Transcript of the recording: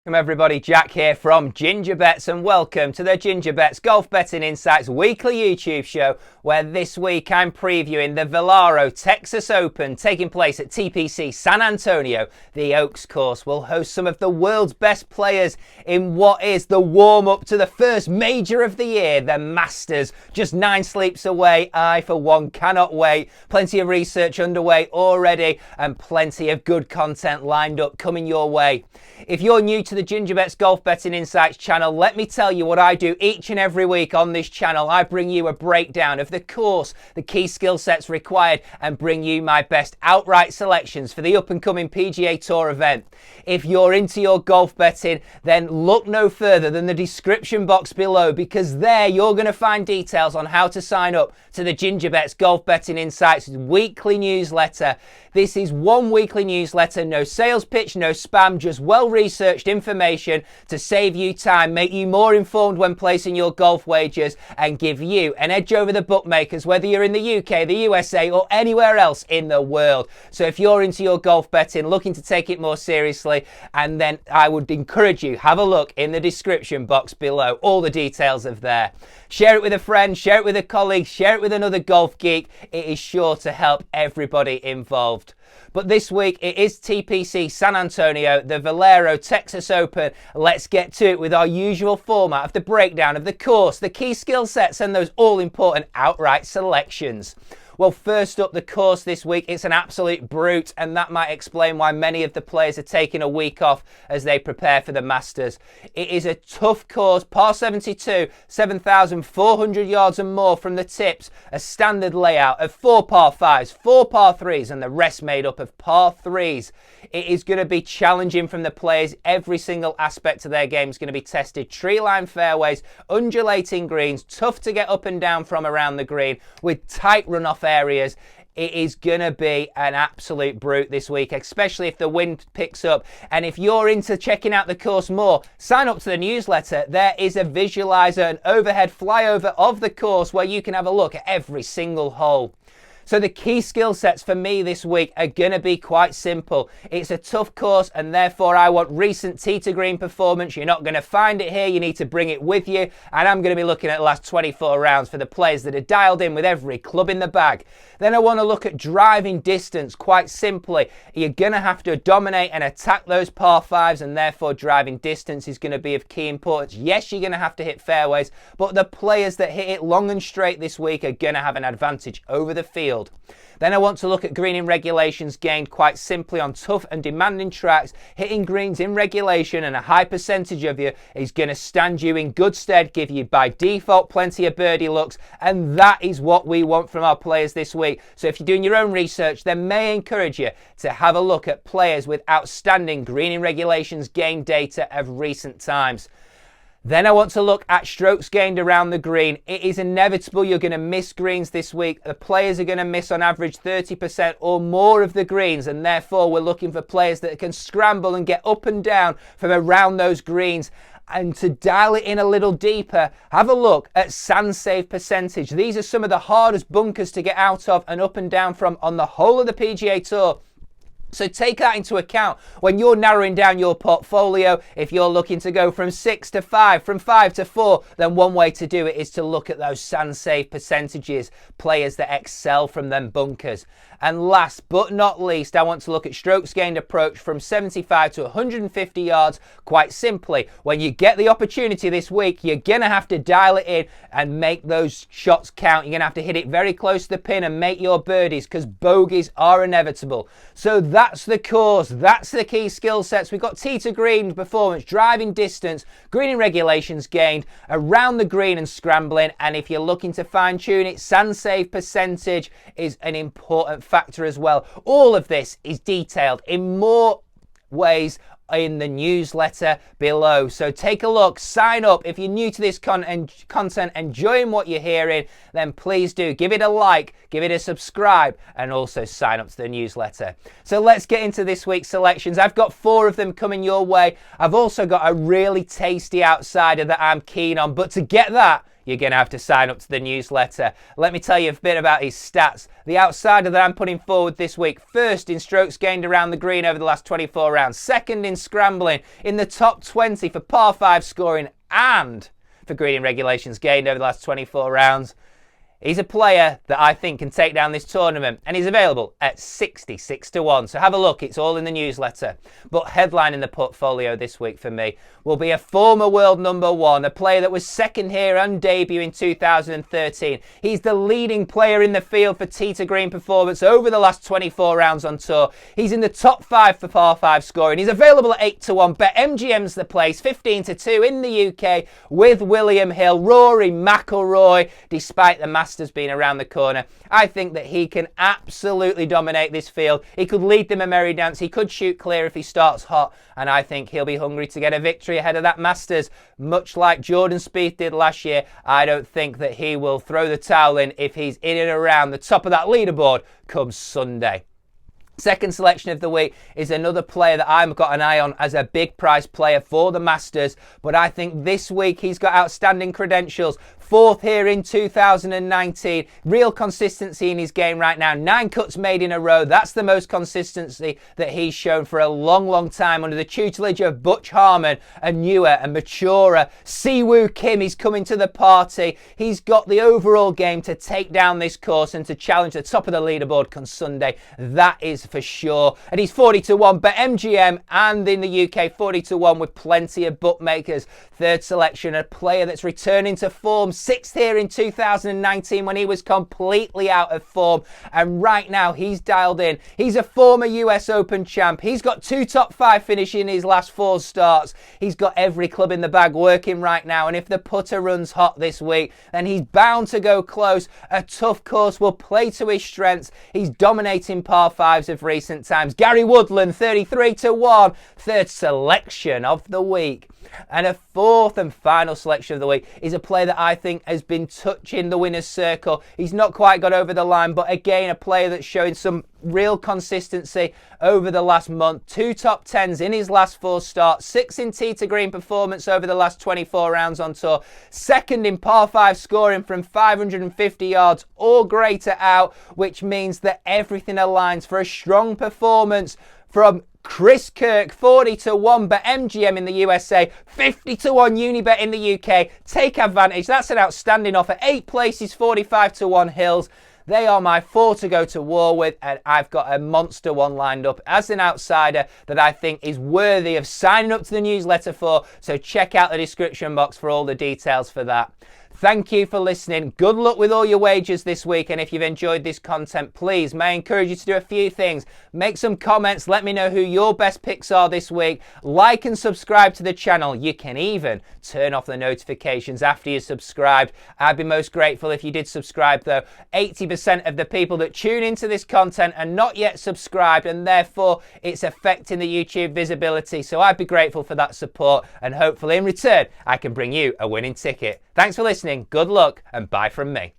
Welcome everybody, Jack here from Gingerbets and welcome to the Gingerbets Golf Betting Insights weekly YouTube show where this week I'm previewing the Valero Texas Open taking place at TPC San Antonio. The Oaks course will host some of the world's best players in what is the warm-up to the first major of the year, the Masters. Just 9 sleeps away. I, for one, cannot wait. Plenty of research underway already and plenty of good content lined up coming your way. If you're new to the Gingerbets Golf Betting Insights channel, let me tell you what I do each and every week on this channel. I bring you a breakdown of the course, the key skill sets required, and bring you my best outright selections for the up-and-coming PGA Tour event. If you're into your golf betting, then look no further than the description box below, because there you're going to find details on how to sign up to the Gingerbets Golf Betting Insights weekly newsletter. This is one weekly newsletter, no sales pitch, no spam, just well-researched information to save you time, make you more informed when placing your golf wagers, and give you an edge over the bookmakers, whether you're in the UK, the USA, or anywhere else in the world. So if you're into your golf betting, looking to take it more seriously, and then I would encourage you, have a look in the description box below. All the details are there. Share it with a friend, share it with a colleague, share it with another golf geek. It is sure to help everybody involved. But this week it is TPC San Antonio, the Valero Texas Open. Let's get to it with our usual format of the breakdown of the course, the key skill sets, and those all-important outright selections. Well, first up, the course this week, it's an absolute brute, and that might explain why many of the players are taking a week off as they prepare for the Masters. It is a tough course, par 72, 7,400 yards and more from the tips, a standard layout of 4 par 5s, 4 par 3s, and the rest made up of par 3s. It is going to be challenging from the players. Every single aspect of their game is going to be tested. Tree-lined fairways, undulating greens, tough to get up and down from around the green, with tight runoff areas. It is going to be an absolute brute this week, especially if the wind picks up. And if you're into checking out the course more, sign up to the newsletter. There is a visualizer, an overhead flyover of the course where you can have a look at every single hole. So the key skill sets for me this week are going to be quite simple. It's a tough course and therefore I want recent tee to green performance. You're not going to find it here. You need to bring it with you. And I'm going to be looking at the last 24 rounds for the players that are dialed in with every club in the bag. Then I want to look at driving distance. Quite simply, you're going to have to dominate and attack those par 5s, and therefore driving distance is going to be of key importance. Yes, you're going to have to hit fairways, but the players that hit it long and straight this week are going to have an advantage over the field. Then I want to look at greening regulations gained. Quite simply, on tough and demanding tracks, hitting greens in regulation and a high percentage of you is going to stand you in good stead, give you by default plenty of birdie looks, and that is what we want from our players this week. So if you're doing your own research, then may encourage you to have a look at players with outstanding greening regulations gained data of recent times. Then I want to look at strokes gained around the green. It is inevitable you're going to miss greens this week. The players are going to miss on average 30% or more of the greens, and therefore we're looking for players that can scramble and get up and down from around those greens. And to dial it in a little deeper, have a look at sand save percentage. These are some of the hardest bunkers to get out of and up and down from on the whole of the PGA Tour. So take that into account when you're narrowing down your portfolio. If you're looking to go from 6 to 5, from 5 to 4, then one way to do it is to look at those sand save percentages, players that excel from them bunkers. And last but not least, I want to look at strokes gained approach from 75 to 150 yards. Quite simply, when you get the opportunity this week, you're going to have to dial it in and make those shots count. You're going to have to hit it very close to the pin and make your birdies, because bogeys are inevitable. So that's the course. That's the key skill sets. We've got tee to green performance, driving distance, greening regulations gained, around the green and scrambling. And if you're looking to fine tune it, sand save percentage is an important factor as well. All of this is detailed in more ways in the newsletter below. So take a look, sign up. If you're new to this content, enjoying what you're hearing, then please do give it a like, give it a subscribe, and also sign up to the newsletter. So let's get into this week's selections. I've got 4 of them coming your way. I've also got a really tasty outsider that I'm keen on, but to get that, you're going to have to sign up to the newsletter. Let me tell you a bit about his stats. The outsider that I'm putting forward this week, first in strokes gained around the green over the last 24 rounds, second in scrambling, in the top 20 for par 5 scoring and for green in regulations gained over the last 24 rounds. He's a player that I think can take down this tournament, and he's available at 66 to 1. So have a look, it's all in the newsletter. But headlining the portfolio this week for me will be a former world number 1, a player that was second here on debut in 2013. He's the leading player in the field for tee to green performance over the last 24 rounds on tour. He's in the top 5 for par 5 scoring. He's available at 8 to 1. BetMGM's the place, 15 to 2 in the UK with William Hill, Rory McIlroy, despite the Masters being around the corner. I think that he can absolutely dominate this field. He could lead them a merry dance. He could shoot clear if he starts hot, and I think he'll be hungry to get a victory ahead of that Masters. Much like Jordan Spieth did last year, I don't think that he will throw the towel in if he's in and around the top of that leaderboard come Sunday. Second selection of the week is another player that I've got an eye on as a big price player for the Masters, but I think this week he's got outstanding credentials. Fourth here in 2019, real consistency in his game right now, 9 cuts made in a row. That's the most consistency that he's shown for a long time under the tutelage of Butch Harmon, a newer and maturer Siwoo Kim. He's coming to the party. He's got the overall game to take down this course and to challenge the top of the leaderboard come Sunday. That is for sure. And he's 40 to 1, but MGM and in the UK 40 to 1 with plenty of bookmakers. Third selection, a player that's returning to form, 6th here in 2019 when he was completely out of form, and right now he's dialed in. He's a former US Open champ. He's got 2 top 5 finishes in his last 4 starts. He's got every club in the bag working right now, and if the putter runs hot this week, then he's bound to go close. A tough course will play to his strengths. He's dominating par 5s of recent times. Gary Woodland, 33 to 1, third selection of the week. And a fourth and final selection of the week is a player that I think has been touching the winner's circle. He's not quite got over the line, but again, a player that's showing some real consistency over the last month. 2 top 10s in his last 4 starts, 6 in tee to green performance over the last 24 rounds on tour, second in par 5 scoring from 550 yards or greater out, which means that everything aligns for a strong performance from Chris Kirk, 40 to 1, but MGM in the USA, 50 to 1 Unibet in the UK. Take advantage. That's an outstanding offer. 8 places, 45 to 1 Hills. They are my 4 to go to war with, and I've got a monster one lined up as an outsider that I think is worthy of signing up to the newsletter for, so check out the description box for all the details for that. Thank you for listening. Good luck with all your wagers this week, and if you've enjoyed this content, please, may I encourage you to do a few things. Make some comments, let me know who your best picks are this week. Like and subscribe to the channel. You can even turn off the notifications after you're subscribed. I'd be most grateful if you did subscribe though. 80% of the people that tune into this content are not yet subscribed, and therefore it's affecting the YouTube visibility. So I'd be grateful for that support, and hopefully in return I can bring you a winning ticket. Thanks for listening, good luck, and bye from me.